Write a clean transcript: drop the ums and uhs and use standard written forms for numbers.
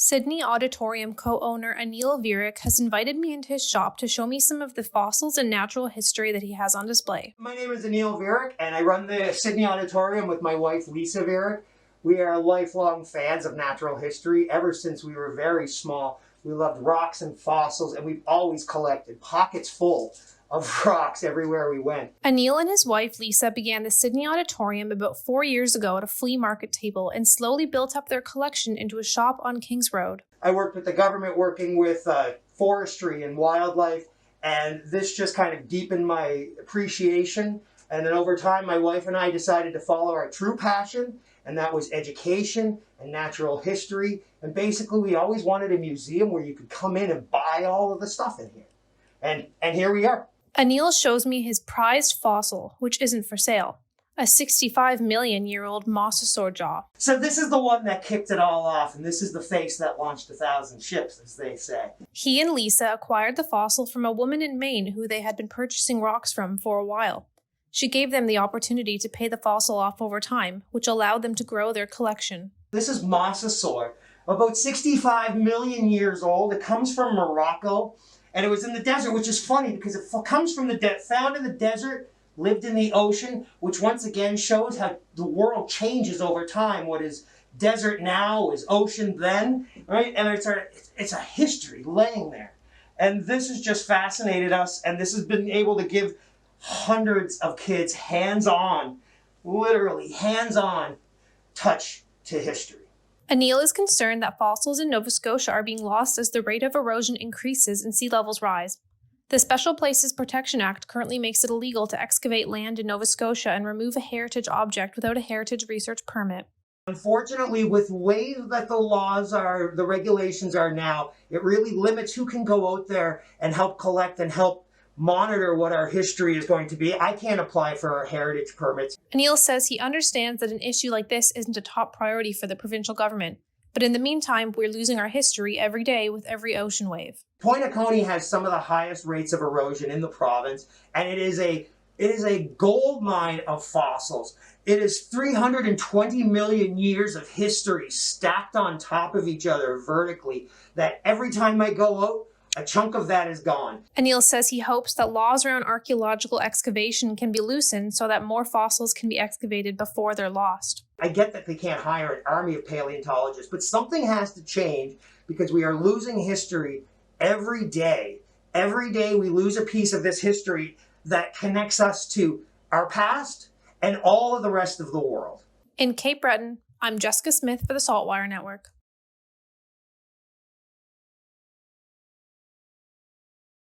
Sydney Odditorium co-owner Aneal Virick has invited me into his shop to show me some of the fossils and natural history that he has on display. My name is Aneal Virick, and I run the Sydney Odditorium with my wife, Lisa Virick. We are lifelong fans of natural history. Ever since we were very small, we loved rocks and fossils, and we've always collected pockets full of rocks everywhere we went. Aneal and his wife Lisa began the Sydney Odditorium about 4 years ago at a flea market table and slowly built up their collection into a shop on Kings Road. I worked with the government working with forestry and wildlife, and this just kind of deepened my appreciation. And then over time, my wife and I decided to follow our true passion, and that was education and natural history. And basically, we always wanted a museum where you could come in and buy all of the stuff in here. And here we are. Aneal shows me his prized fossil, which isn't for sale, a 65-million-year-old mosasaur jaw. So this is the one that kicked it all off, and this is the face that launched 1,000 ships, as they say. He and Lisa acquired the fossil from a woman in Maine who they had been purchasing rocks from for a while. She gave them the opportunity to pay the fossil off over time, which allowed them to grow their collection. This is mosasaur, about 65 million years old. It comes from Morocco. And it was in the desert, which is funny because it comes from found in the desert, lived in the ocean, which once again shows how the world changes over time. What is desert now is ocean then, right? And it's a history laying there. And this has just fascinated us, and this has been able to give hundreds of kids hands-on, literally hands-on touch to history. Aneal is concerned that fossils in Nova Scotia are being lost as the rate of erosion increases and sea levels rise. The Special Places Protection Act currently makes it illegal to excavate land in Nova Scotia and remove a heritage object without a heritage research permit. Unfortunately, with the way that the regulations are now, it really limits who can go out there and help collect and help monitor what our history is going to be. I can't apply for our heritage permits. Aneal says he understands that an issue like this isn't a top priority for the provincial government, but in the meantime, we're losing our history every day with every ocean wave. Point Coney has some of the highest rates of erosion in the province, and it is a gold mine of fossils. It is 320 million years of history stacked on top of each other vertically, that every time I go out, a chunk of that is gone. Aneal says he hopes that laws around archaeological excavation can be loosened so that more fossils can be excavated before they're lost. I get that they can't hire an army of paleontologists, but something has to change because we are losing history every day. Every day we lose a piece of this history that connects us to our past and all of the rest of the world. In Cape Breton, I'm Jessica Smith for the SaltWire Network.